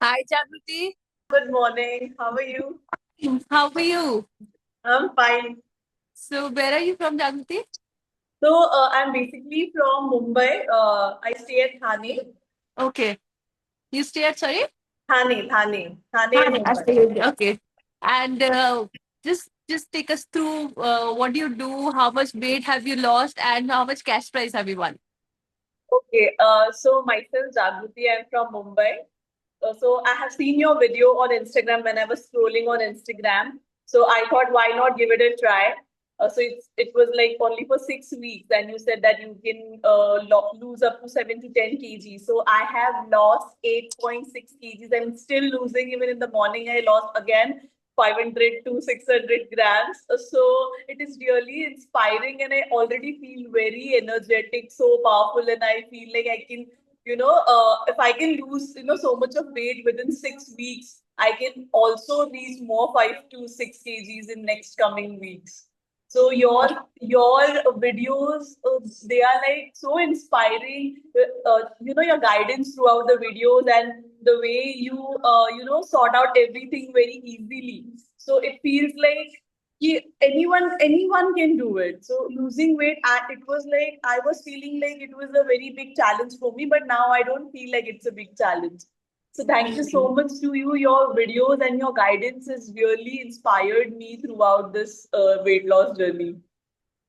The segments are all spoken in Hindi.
Hi, Jagruti. Good morning. How are you? How are you? I'm fine. So, where are you from, Jagruti? I'm basically from Mumbai. I stay at Thane. Okay. You stay at, sorry? Thane in Hi, I Mumbai. stay. Okay. And just take us through what do you do, how much weight have you lost, and how much cash prize have you won? Okay. So myself, Jagruti, I'm from Mumbai. So I have seen your video on Instagram when I was scrolling on Instagram. So I thought, why not give it a try? It was like only for 6 weeks, and you said that you can lose up to 7 to 10 kg. So I have lost 8.6 kgs. I'm still losing. Even in the morning, I lost again 500 to 600 grams. So it is really inspiring, and I already feel very energetic, so powerful, and I feel like I can if I can lose, so much of weight within 6 weeks, I can also reach more 5 to 6 kgs in next coming weeks. So your videos, they are like so inspiring. Your guidance throughout the videos and the way you sort out everything very easily. So it feels like anyone can do it. So losing weight, it was like I was feeling like it was a very big challenge for me, but now I don't feel like it's a big challenge. So thank you so much to you. Your videos and your guidance has really inspired me throughout this weight loss journey.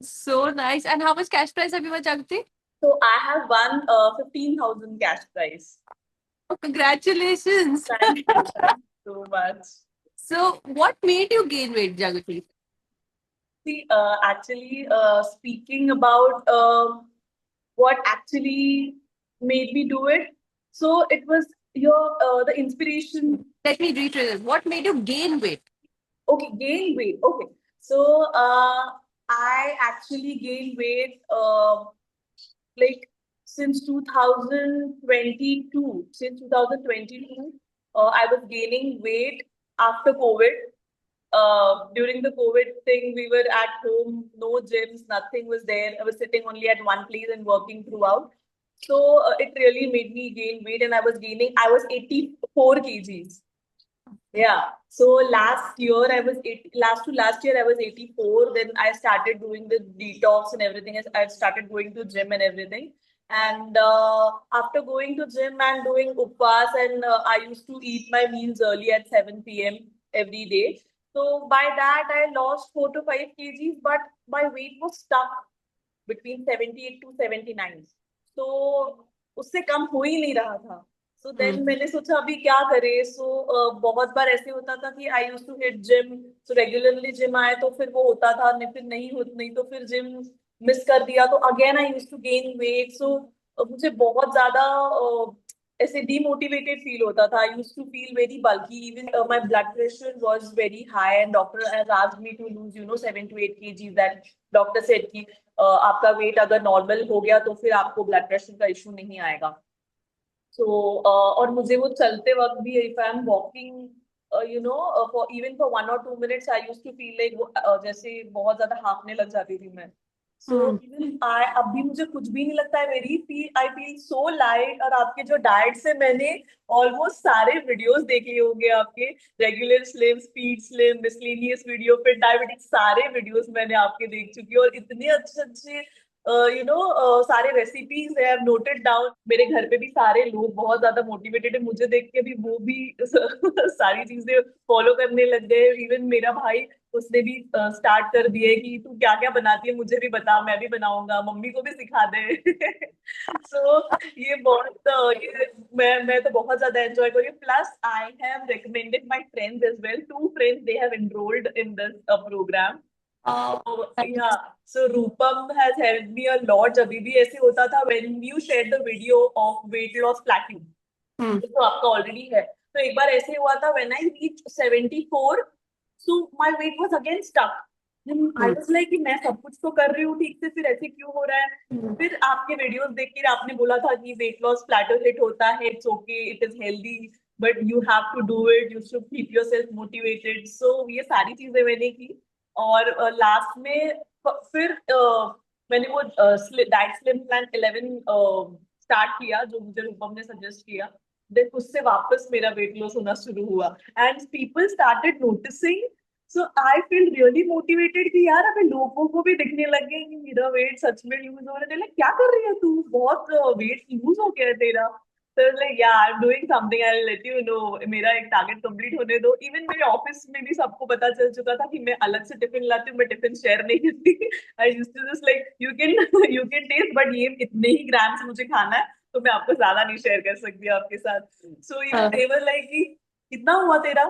So nice. And how much cash prize have you won, Jagruti? So I have won 15,000 cash prize. Oh, congratulations. Thank you so much. So, what made you gain weight, Jagruti? See, speaking about what actually made me do it. So it was the inspiration. Let me reiterate. What made you gain weight? Okay, gain weight. Okay, so I actually gained weight like since 2022. Since 2022, I was gaining weight after COVID. During the COVID thing, we were at home, no gyms, nothing was there. I was sitting only at one place and working throughout. So it really made me gain weight, and I was 84 kgs. Yeah. So last to last year, I was 84. Then I started doing the detox and everything. I started going to gym and everything. And after going to gym and doing upvas, and I used to eat my meals early at 7 p.m. every day. So by that, I lost 4 to 5 kgs, but my weight was stuck between 78 to 79. So उससे कम हो ही नहीं रहा था. सो देन मैंने सोचा अभी क्या करे. बहुत बार ऐसे होता था कि I use to hit gym. So regularly gym आए तो फिर वो होता था, नहीं फिर नहीं तो फिर जिम मिस कर दिया तो again I use to gain weight. So मुझे बहुत ज्यादा ऐसे डीमोटिवेटेड फील होता था. I use to feel very bulky. Even my blood pressure was very high, and doctor has asked me to lose 7 to 8 kgs. That doctor said कि आपका वेट अगर नॉर्मल हो गया तो फिर आपको ब्लड प्रेशर का इशू नहीं आएगा. सो और मुझे वो चलते वक्त भी, if I am walking for even for 1 or 2 minutes, I use to feel like जैसे बहुत ज्यादा हाँफने लग जाती थी मैं. सो इवन आई अभी मुझे कुछ भी नहीं लगता है. Very feel I feel so light. और आपके जो डाइट से मैंने ऑलमोस्ट सारे वीडियोस देखे होंगे आपके. Regular slim, speed slim, miscellaneous video, फिर डायबिटिक्स, सारे वीडियोस मैंने आपके देख चुकी हूँ. और इतने अच्छे अच्छे सारे रेसिपीज है नोटेड डाउन. मेरे घर पे भी सारे लोग बहुत ज्यादा मोटिवेटेड है. मुझे देख के भी वो भी सारी चीजें फॉलो करने लग गए. इवन मेरा भाई, उसने भी स्टार्ट कर दिया है कि तू क्या क्या बनाती है मुझे भी बता, मैं भी बनाऊंगा, मम्मी को भी सिखा दे. सो ये बहुत मैं तो बहुत ज्यादा एंजॉय कर रही हूँ. Plus I have recommended my friends as well. 2 friends, they have enrolled in this program. Uh, Yeah, so Rupam has helped me a lot. जब भी ऐसे होता था, when you shared the video of weight loss plateau, तो आपका ऑलरेडी है. तो एक बार ऐसे हुआ था, when I reached 74, so my weight was again stuck. Then I was like कि मैं सब कुछ तो कर रही हूँ ठीक से, फिर ऐसे क्यों हो रहा है. फिर आपके वीडियोस देख के आपने बोला था कि वेट लॉस प्लेटो हिट होता है, it's okay, it is healthy, but you have to do it, you should keep yourself motivated. So ये सारी चीजें मैंने की. और लास्ट में फिर मैंने वो डाइट स्लिम प्लान 11 स्टार्ट किया, जो मुझे रूपम ने सजेस्ट किया. देन उससे वापस मेरा वेट लॉस होना शुरू हुआ and people started noticing. So I feel really motivated कि यार अभी लोगों को भी दिखने लग गया कि मेरा वेट सच में लूज हो रहा है. like, क्या कर रही है तू, बहुत वेट लूज हो गया है तेरा. तो लाइक या I am doing something, I will let you know. मेरा एक टारगेट कंप्लीट होने दो. इवन मेरे ऑफिस में भी सबको पता चल चुका था कि मैं अलग से टिफिन लाती हूँ, मैं टिफिन शेयर नहीं करती. I used to just like you can taste but ये इतने ही ग्राम्स मुझे खाना है, तो मैं आपको ज्यादा नहीं शेयर कर सकती आपके साथ. सो इवन हाँ. दे वर लाइक कि कितना हुआ तेरा,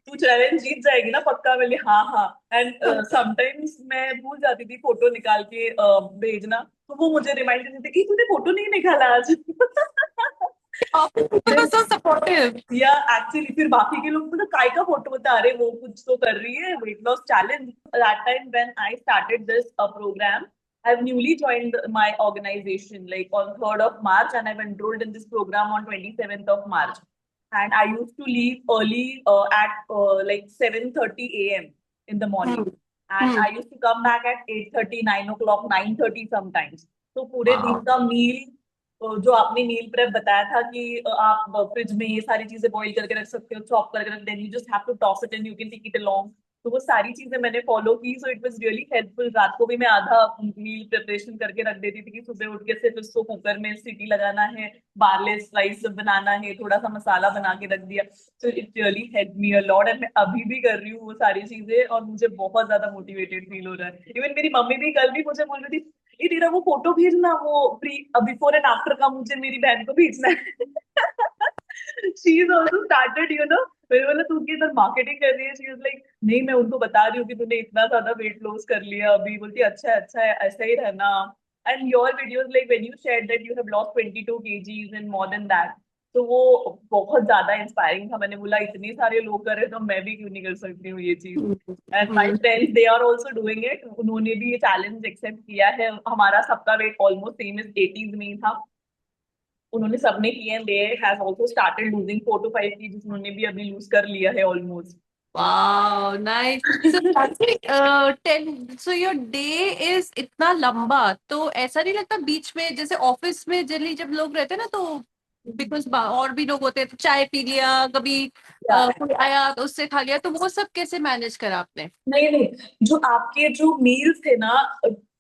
तू चैलेंज जीत जाएगी ना पक्का. मैंने हाँ हाँ. एंड समटाइम्स मैं भूल जाती थी फोटो निकाल के भेजना, तो वो मुझे रिमाइंड करते थे कि तूने फोटो नहीं निकाला आज. Office people were Then, so supportive. या एक्चुअली फिर बाकी के लोग मतलब काय का फोटो बता रहे, वो कुछ तो कर रही है weight loss challenge. That time when I started this program, I've newly joined my organization like on 3rd of March, and I've enrolled in this program on 27th of March. And I used to leave early at like 7:30 a.m. in the morning. Hmm. And Hmm. I used to come back at 8:30, 9 o'clock, 9:30 sometimes. तो पूरे दिन Wow. का मील, जो आपने मील प्रेप बताया था कि आप फ्रिज में ये सारी चीजें बॉईल करके रख सकते हो, चॉप करके रख, then you just have to toss it and you can take it along. तो वो सारी चीजें मैंने फॉलो की. So it was really helpful. रात को भी मैं आधा मील प्रिपरेशन करके रख देती थी कि सुबह उठ के सिर्फ इसको कुकर में सीटी लगाना है, बार्लेस राइस बनाना है, थोड़ा सा मसाला बना के रख दिया. So it really help me a lot. And मैं अभी भी कर रही हूँ वो सारी चीजें, और मुझे बहुत ज्यादा मोटिवेटेड फील हो रहा है. इवन मेरी मम्मी भी कल भी मुझे बोल रही थी, ये तेरा वो फोटो भेजना, वो प्री बिफोर एंड आफ्टर का मुझे मेरी बहन को भेजना है. शी इज ऑल्सो स्टार्टेड मैंने बोला तू की इधर मार्केटिंग कर रही है. शी इज लाइक नहीं, मैं उनको बता रही हूँ कि तूने इतना ज्यादा वेट लॉस कर लिया अभी. बोलती अच्छा है, अच्छा है, ऐसा ही रहना. And your videos like when you shared that you have lost 22 kgs and more than that, तो वो बहुत ज्यादा इंस्पायरिंग था. मैंने बोला इतने सारे लोग कर रहे तो मैं भी क्यों नहीं कर सकती हूँ ये चीज. Hmm. And my Hmm. Friends they are also doing it. उन्होंने भी ये चैलेंज एक्सेप्ट किया है. हमारा सबका wait almost same is 80s में ही था. उन्होंने सबने किए and they have also started losing 4 to 5 kgs. उन्होंने भी अभी लूज कर लिया है almost. Wow, nice. So that's it. So your day is इतना लंबा, तो ऐसा नहीं लगता बीच में, जैसे ऑफिस में जनरली जब लोग रहते हैं ना, तो बिकॉज और भी लोग होते हैं, तो चाय पी लिया कभी, कोई आया तो उससे खा लिया, तो वो सब कैसे मैनेज करा आपने? नहीं नहीं, जो आपके जो मील्स थे ना,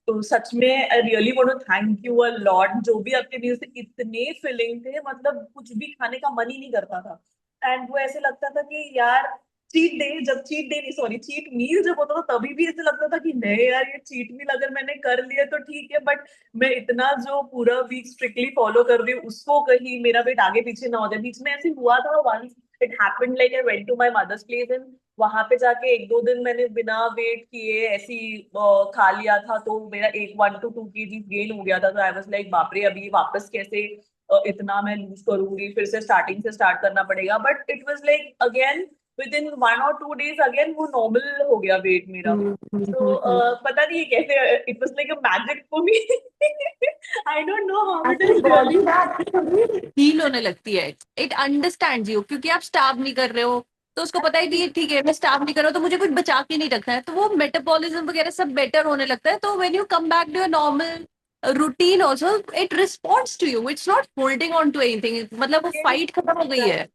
तो सच में I really want to thank you a lot. जो भी आपके मील्स थे इतने फिलिंग थे, मतलब कुछ भी खाने का मन ही नहीं करता था. एंड वो ऐसे लगता था कि यार चीट डे, जब चीट डे नहीं सॉरी चीट मील जब होता था तभी भी ऐसे लगता था कि नहीं यार ये चीट मील अगर मैंने कर लिया तो ठीक है, बट मैं इतना जो पूरा वीक स्ट्रिक्टली फॉलो कर रही हूँ उसको कहीं मेरा वेट आगे पीछे ना हो जाए. बीच में ऐसे हुआ था once, it happened like I went to my mother's place and वहां पे जाके 1-2 दिन मैंने बिना वेट किए ऐसी खा लिया था, तो मेरा 1 to 2 kg गेन हो गया था. तो आई वाज लाइक बाप रे, अभी वापस कैसे इतना मैं लूज करूंगी, फिर से स्टार्टिंग से स्टार्ट करना पड़ेगा. But it was like again with in 1 or 2 days again वो नॉर्मल हो गया वेट मेरा. हम्म. तो पता नहीं ये कैसे, it was like a magic for me. I don't know how it आपकी इज बॉडी रियली. ना आपकी हील होने लगती है, इट अंडरस्टैंड यू, क्योंकि आप स्टार्व नहीं कर रहे हो, तो उसको पता है कि ये ठीक है, मैं स्टार्व नहीं कर रहा हूँ तो मुझे कुछ बचा के नहीं रखना है, तो वो मेटाबॉलिज्म वगैरह सब बेटर होने लगता है. तो when you come back to your normal routine also, it responds to you, it's not holding on to anything, मतलब वो फाइट खत्म हो गई है.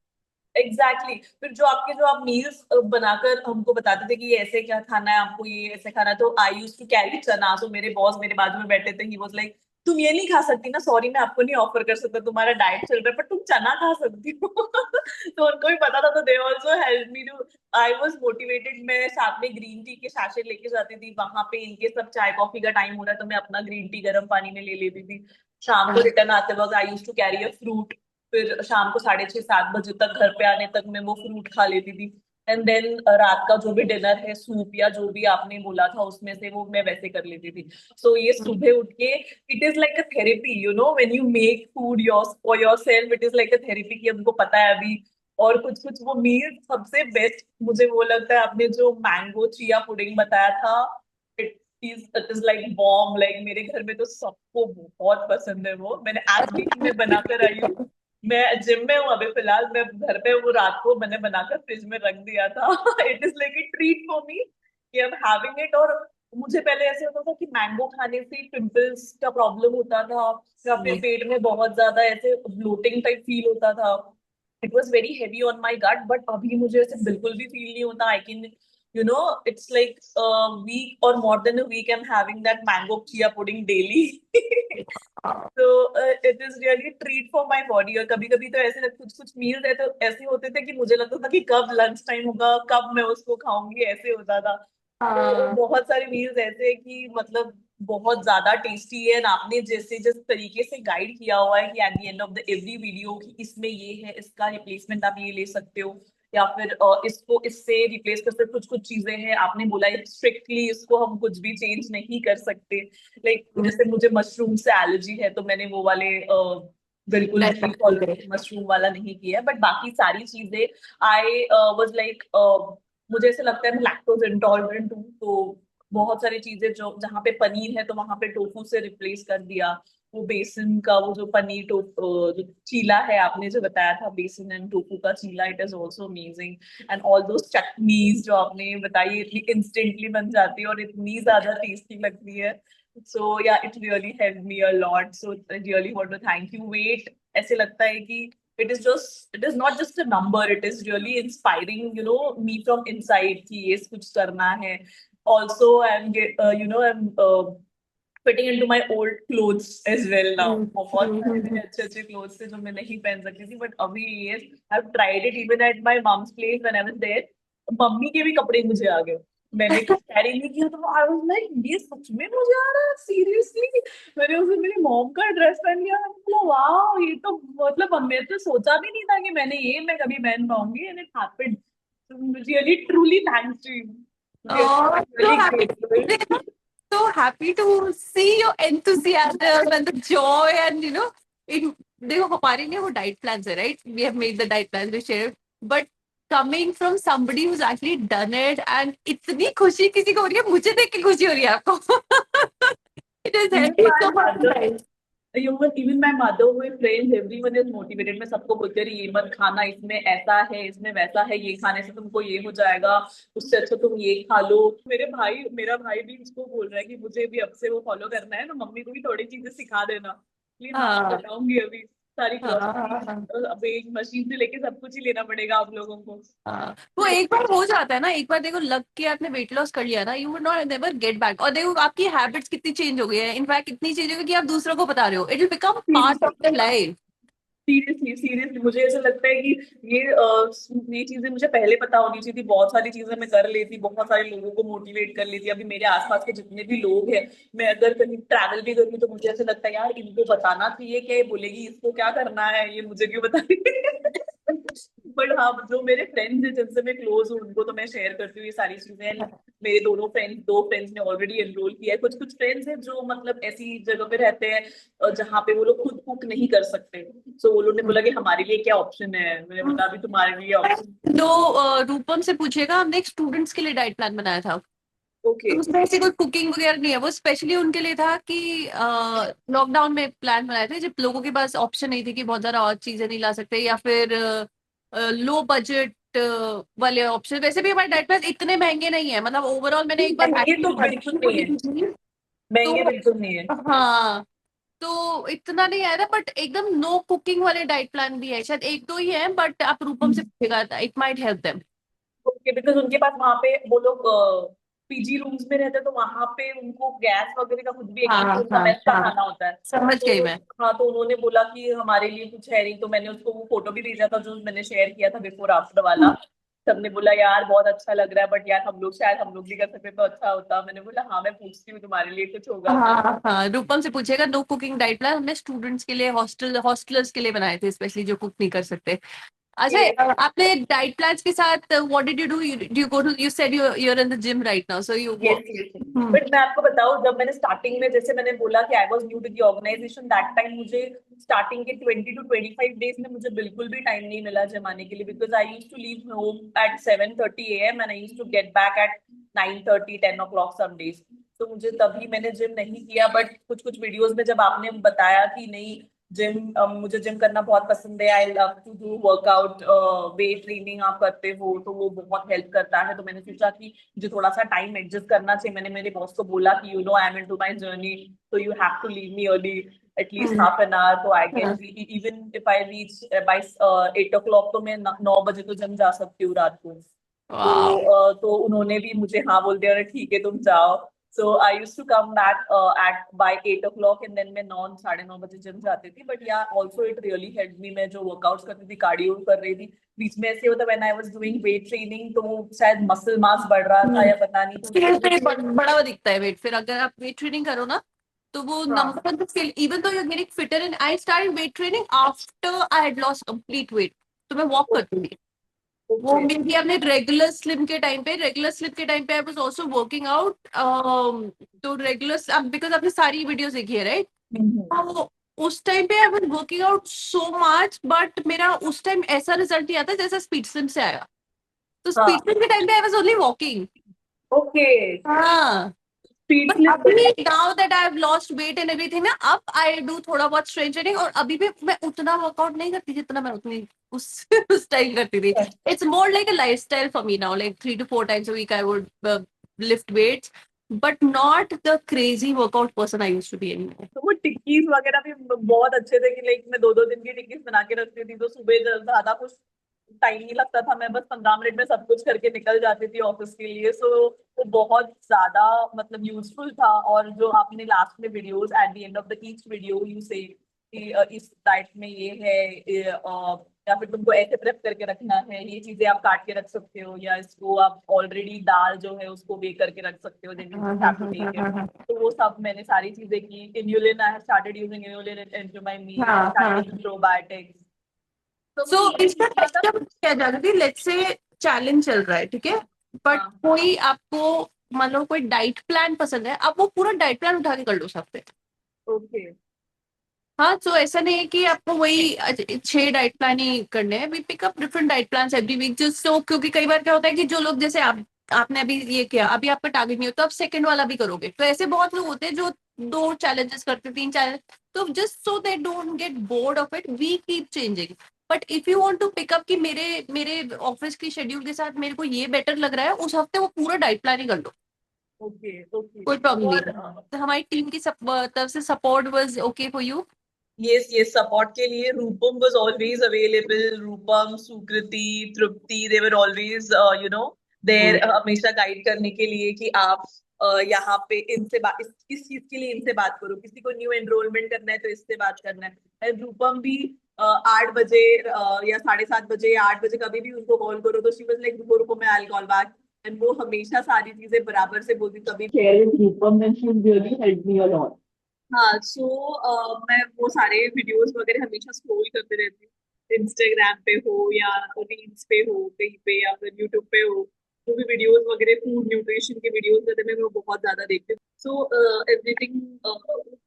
एग्जैक्टली फिर जो आप मील्स बनाकर हमको बताते थे कि ये ऐसे क्या खाना है आपको, ये ऐसे खाना है, तो आई यूज टू कैरी चना. सो मेरे बॉस मेरे बाजू में बैठे थे, ही वाज लाइक तुम ये नहीं खा सकती ना, सॉरी मैं आपको नहीं ऑफर कर सकता, तुम्हारा डाइट चल रहा है, पर तुम चना खा सकती हो. तो उनको भी पता था, तो they also help me too. I was motivated. मैं साथ में ग्रीन टी के सैशे लेके जाती थी वहां पे. इनके सब चाय कॉफी का टाइम हो रहा है तो मैं अपना ग्रीन टी गर्म पानी में ले लेती थी. शाम को रिटर्न आते वक्त I use to carry a fruit. फिर शाम को 6:30-7 बजे तक घर पे आने तक मैं वो फ्रूट खा लेती थी. एंड देन रात का जो भी डिनर है, सूप या जो भी आपने बोला था उसमें से, वो मैं वैसे कर लेती थी. सो ये सुबह उठ के it is like a therapy, when you make food your for your self, it is like a therapy कि हमको पता है अभी. और कुछ कुछ वो मील सबसे बेस्ट मुझे वो लगता है, आपने जो मैंगो चिया पुडिंग बताया था, it it is like bomb. Like मेरे घर में तो सबको बहुत पसंद है वो. मैंने आज भी मैं बनाकर आई हूँ. मैं जिम में हूँ अभी फिलहाल, मैं घर पे वो रात को मैंने बनाकर फ्रिज में रख दिया था. It is like a treat for me कि आई एम हैविंग इट. और मुझे पहले ऐसे होता था कि मैंगो खाने से पिंपल्स का प्रॉब्लम होता था, या फिर पेट में बहुत ज्यादा ऐसे ब्लोटिंग टाइप फील होता था. It was very heavy on my gut, but अभी मुझे ऐसे बिल्कुल भी फील नहीं होता. I can, you know, it's like a week or more than a week I'm having that mango chia pudding daily. हाँ तो it is really treat for my body. और कभी कभी तो ऐसे कुछ कुछ मील्स है तो ऐसे होते थे कि मुझे लगता था कि कब लंच टाइम होगा, कब मैं उसको खाऊंगी, ऐसे होता था. तो हाँ बहुत सारे मील्स ऐसे हैं कि मतलब बहुत ज्यादा टेस्टी है. और आपने जैसे जिस तरीके से गाइड किया हुआ है कि at the end of the every video कि इसमें ये है, इसका रिप्लेसमेंट आप ये ले सकते हो, या फिर इसको इससे रिप्लेस कर सकते, कुछ कुछ चीजें हैं आपने बोला स्ट्रिक्टली इसको हम कुछ भी चेंज नहीं कर सकते. लाइक जैसे मुझे मशरूम से एलर्जी है तो मैंने वो वाले बिल्कुल भी फॉलो मशरूम वाला नहीं किया. बट बाकी सारी चीजें आई वाज लाइक, मुझे ऐसे लगता है मैं लैक्टोज इंटॉलरेंट हूँ, तो बहुत सारी चीजें जो जहाँ पे पनीर है तो वहां पे टोफू से रिप्लेस कर दिया. वो बेसन का वो जो पनीर जो चीला है आपने जो बताया था, बेसन एंड टोफू का चीला, it is also amazing. And all दो चटनीज जो आपने बताई इतनी इंस्टेंटली बन जाती है और इतनी ज्यादा टेस्टी लगती है. So yeah it really help me a lot. So I really want to thank you. Wait ऐसे लगता है कि it is not just a number, it is really inspiring, you know, me from inside कि ये कुछ करना है. Also I'm fitting into my old clothes as well now. बहुत सारे मेरे अच्छे अच्छे clothes थे जो मैं नहीं पहन सकती थी, but अभी yes, I've tried it even at my mom's place when I was there. Mummy के भी कपड़े मुझे आ गए. मैंने कुछ कैरी नहीं किया तो आई वाज लाइक ये सच में मुझे आ रहा है सीरियसली. मैंने उसे मेरी मॉम का ड्रेस पहन लिया. मैंने बोला वाह ये तो मतलब मैं तो सोचा भी नहीं था कि मैं कभी पहन पाऊंगी. And it happened. Really truly thanks to you. Oh, so really happy grateful. so happy to see your enthusiasm and the joy and it देखो हमारे लिए वो डाइट प्लान है right we have made the diet plan we share but coming from somebody who's actually done it and इतनी खुशी किसी को हो रही है मुझे देख के खुशी हो रही है आपको it is Even helping my so mother, much even my mother who is friends, everyone is motivated. मैं सबको बोलती रही ये मत खाना, इसमें ऐसा है, इसमें वैसा है, ये खाने से तुमको ये हो जाएगा, उससे अच्छा तुम ये खा लो. मेरा भाई भी इसको बोल रहा है कि मुझे भी अब से वो फॉलो करना है, तो मम्मी को भी थोड़ी चीजें सिखा देना. प्लीज हाँ हाँ बताऊंगी. अभी सारी ग्रोसरी, हाँ अभी एक मशीन से लेके सब कुछ ही लेना पड़ेगा आप लोगों को. हाँ वो एक बार हो जाता है ना एक बार देखो लग के आपने वेट लॉस कर लिया ना you will not never get back और देखो आपकी हैबिट्स कितनी चेंज हो गई है इनफैक्ट इतनी चेंज हो गई कि आप दूसरों को बता रहे हो it will become part of the life seriously seriously मुझे ऐसा लगता है कि ये ये चीजें मुझे पहले पता होनी चाहिए थी. बहुत सारी चीजें मैं कर लेती, बहुत सारे लोगों को मोटिवेट कर लेती. अभी मेरे आसपास के जितने भी लोग हैं, मैं अगर कहीं ट्रैवल भी करूँ तो मुझे ऐसा लगता है यार इनको बताना चाहिए, क्या ये बोलेगी इसको क्या करना है, ये मुझे क्यों बता रही है. बट हाँ, जो मेरे फ्रेंड्स हैं जिनसे मैं क्लोज हूँ उनको तो मैं शेयर करती हूँ ये सारी चीजें. मेरे दो फ्रेंड्स ने ऑलरेडी एनरोल किया है. कुछ कुछ फ्रेंड्स हैं जो मतलब ऐसी जगह पे रहते हैं जहाँ पे वो लोग खुद कुक नहीं कर सकते. सो वो लोग ने बोला कि हमारे लिए क्या ऑप्शन है. मैंने बोला अभी तुम्हारे लिए ऑप्शन. तो रूपम से पूछेगा हमने एक स्टूडेंट्स के लिए डाइट प्लान बनाया था ओके. तो उसमें ऐसी कोई कुकिंग वगैरह नहीं है वो स्पेशली उनके लिए था कि लॉकडाउन में प्लान बनाए थे जब लोगों के पास ऑप्शन नहीं थी कि बहुत ज्यादा और चीजें नहीं ला सकते या फिर लो बजट वाले ऑप्शन वैसे भी हमारे डाइट प्लान इतने महंगे नहीं है मतलब ओवरऑल मैंने एक बार महंगे तो बिल्कुल नहीं है. तो महंगे बिल्कुल नहीं है. हाँ तो इतना नहीं आया था बट एकदम नो कुकिंग वाले डाइट प्लान भी है शायद एक दो ही है बट आप रूपम से पूछेगा it might help them okay. Because उनके पास वहां पे वो लोग पीजी रूम्स में रहते हैं तो वहां पे उनको गैस वगैरह का कुछ भी हाँ एक्स्ट्रा उनका हाँ मेस का हाँ खाना होता है. समझ गई तो मैं हाँ, तो उन्होंने बोला कि हमारे लिए कुछ है नहीं. तो मैंने उसको वो फोटो भी भेजा था जो मैंने शेयर किया था बिफोर आफ्टर वाला. सबने बोला यार बहुत अच्छा लग रहा है, बट यार हम लोग भी कर सकते तो अच्छा होता. मैंने बोला हाँ मैं पूछती हूँ तुम्हारे लिए कुछ होगा. हाँ हाँ रूपम से पूछेगा नो कुकिंग डाइट प्लान हमने स्टूडेंट्स के लिए हॉस्टलर्स के लिए बनाए थे स्पेशली जो कुक नहीं कर सकते अच्छा आपने डाइट प्लान्स के साथ what did you do you go to you said you are in the gym right now so you yes yes. But मैं आपको बताऊं, जब मैंने स्टार्टिंग में जैसे मैंने बोला कि I was new to the organization, that time मुझे स्टार्टिंग के 20 to 25 डेज में मुझे बिल्कुल भी टाइम नहीं मिला जिम आने के लिए. Because I used to leave home at 7:30 AM and I used to get back at 9:30 10 o'clock some days. तो मुझे तभी मैंने जिम नहीं किया. बट कुछ कुछ वीडियोस में जब आपने बताया कि नहीं जिम, मुझे जिम करना बहुत पसंद है, I love to do workout, weight training आप करते हो तो वो बहुत हेल्प करता है, तो मैंने सोचा कि मुझे थोड़ा सा टाइम एडजस्ट करना चाहिए. मैंने मेरे बॉस को बोला कि you know I am into my journey, तो you have to leave me early. at least half an hour, तो I can even if I reach by 8 o'clock तो मैं 9 बजे तो जम जा सकती हूँ रात को। वाओ। तो उन्होंने भी मुझे हाँ बोल दिया, अरे ठीक है तुम जाओ। So I use to come back at by 8 o'clock and then मैं 9 साढ़े 9 बजे जिम जाती थी। बट या ऑल्सो इट रियली हेल्प मी। मैं जो वर्कआउट्स करती थी, कार्डियो कर रही थी, बीच में ऐसे होता when I was doing weight training, तो शायद मसल मास बढ़ रहा था या पता नहीं, तो उसकी स्केल वजह पे से बड़ा हुआ दिखता है वेट, फिर अगर आप वेट ट्रेनिंग करो ना तो वो हाँ। Number on the scale, even though you are getting fitter, and I started weight training after I had lost complete weight. तो मैं वॉक करती थी। वो ओके। मे बी आपने रेगुलर स्लिम के टाइम पे I was also working out. तो रेगुलर, अब बिकॉज आपने सारी वीडियोस देखी है राइट, तो उस टाइम पे I was working out so much, but मेरा उस टाइम ऐसा रिजल्ट नहीं आता जैसा स्पीड स्लिम से आया। तो स्पीड हाँ। स्लिम के टाइम पे I was only walking. Okay. हाँ। Speed but slip. अभी now that I have lost weight and everything ना, अब आई डू थोड़ा बहुत स्ट्रेंथ ट्रेनिंग, और अभी भी मैं उतना वर्कआउट नहीं करती जितना मैं उतनी उस उस टाइम करती थी। It's more like a lifestyle for me now, like 3 to 4 times a week I would lift weights, but not the crazy workout person I used to be anymore. तो वो टिक्कीज वगैरह भी बहुत अच्छे थे कि लाइक मैं 2-2 दिन की टिक्कीज बना के रखती थी, तो सुबह ज्यादा कुछ टाइम नहीं लगता था, मैं बस 15 मिनट में सब कुछ करके निकल जाती थी ऑफिस के लिए। सो वो बहुत ज्यादा मतलब यूजफुल था। और जो आपने लास्ट में videos at the end of the each video you से कि इस डाइट में ये है, या फिर तुमको ऐसे प्रेप करके रखना है, ये चीजें आप काट के रख सकते हो, या इसको आप ऑलरेडी दाल जो है उसको बेक करके रख सकते हो, देन यू हाँ जस्ट हाँ हैव टू हाँ हाँ टेक हाँ इट। हाँ तो वो सब मैंने सारी चीजें की। Inulin I have started using inulin into my meal, I हाँ स्टार्टेड हाँ। Using probiotics. तो सो मुझे ये इसका सीखना नेक्स्ट था। स्टेप क्या जाएगा, लेट्स से चैलेंज चल रहा है, ठीक है, बट हाँ। कोई आपको मान लो कोई डाइट प्लान पसंद है, आप वो पूरा डाइट प्लान उठा के कर लो सकते। ओके। हाँ, तो ऐसा नहीं है कि आपको वही 6 डाइट प्लान ही करने हैं। We pick up different diet plan every week, just so, क्योंकि कई बार क्या होता है कि जो लोग जैसे आप, आपने अभी ये किया, अभी आपका टारगेट नहीं होता, आप सेकंड वाला भी करोगे, तो ऐसे बहुत लोग होते हैं जो 2 चैलेंजेस करते हैं, 3 चैलेंज। तो just so they don't get bored of it, we keep changing. But if you want to pick up कि मेरे मेरे ऑफिस की शेड्यूल के साथ मेरे को ये बेटर लग रहा है, उस हफ्ते वो पूरा डाइट प्लान ही कर लो, ओके। ओके। कोई प्रॉब्लम नहीं और है। तो हमारी टीम की तरफ से support was okay for you. ये सपोर्ट के लिए Rupam was always available. Rupam, Sukriti, Tripti, they were always you know there, हमेशा गाइड करने के लिए कि आप यहाँ पे इनसे बात, इस चीज के लिए इनसे बात करो, किसी को न्यू एनरोलमेंट करना है तो इससे बात करना है। And रूपम भी 8 बजे या 7:30 बजे या 8 बजे कभी भी उनको कॉल करो तो शी वाज लाइक रुको रुको मैं आई कॉल बैक। एंड वो हमेशा सारी चीजें बराबर से बोलती, कभी share with Rupam and she really help me a lot. हाँ। मैं वो सारे वीडियोस वगैरह हमेशा स्क्रॉल करते रहती हूँ, इंस्टाग्राम पे हो या रील्स पे हो कहीं पे या फिर यूट्यूब पे हो। जो भी वीडियोस वगैरह फूड न्यूट्रिशन के वीडियोस रहते हैं मैं वो बहुत ज्यादा देखती हूँ। एवरीथिंग।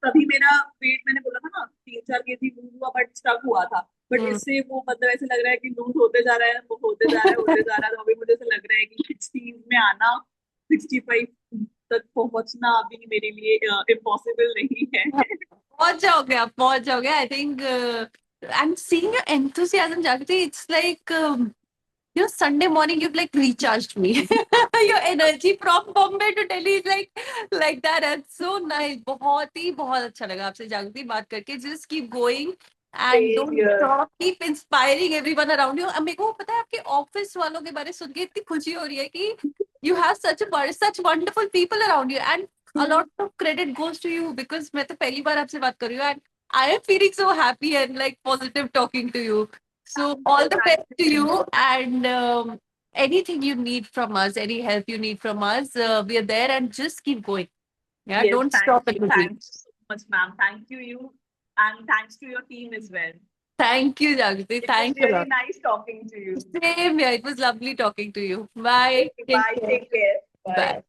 तभी मेरा वेट, मैंने बोला था ना 3-4 kg लूज हुआ, बट स्टक हुआ था। बट इससे वो मतलब ऐसे लग रहा है कि लूज होते जा रहा है, वो होते जा रहा है, होते जा रहा है। तो अभी मुझे ऐसा लग रहा है कि 60 में आना, 65 तक पहुंचना अभी मेरे लिए इम्पॉसिबल नहीं है। पहुंच जाओगे, आप पहुंच जाओगे, I think. I am seeing your enthusiasm Jagriti, it's like Sunday morning you've like recharged me. Your energy from Bombay to Delhi is like that. That's so nice. बहुत अच्छा लगा आपसे जागृति बात करके। Just keep going and Same don't here. stop. Keep inspiring everyone around you. अब मेरे को पता है आपके ऑफिस वालों के बारे में सुन के इतनी खुशी हो रही है कि you have such wonderful people around you, and a lot of credit goes to you because मैं तो पहली बार आपसे बात कर रही हूँ, and I am feeling so happy and like positive talking to you. So all the Thank best to you. you, and anything you need from us, any help you need from us, we are there, and just keep going. Yeah, Yes, don't thank stop at you. between. Thanks so much, ma'am. Thank you. And thanks to your team as well. Thank you, Jagruti. It was Thanks a really lot. nice talking to you. Same here. It was lovely talking to you. Bye. Okay, Take bye. care. Take care. Bye. Bye.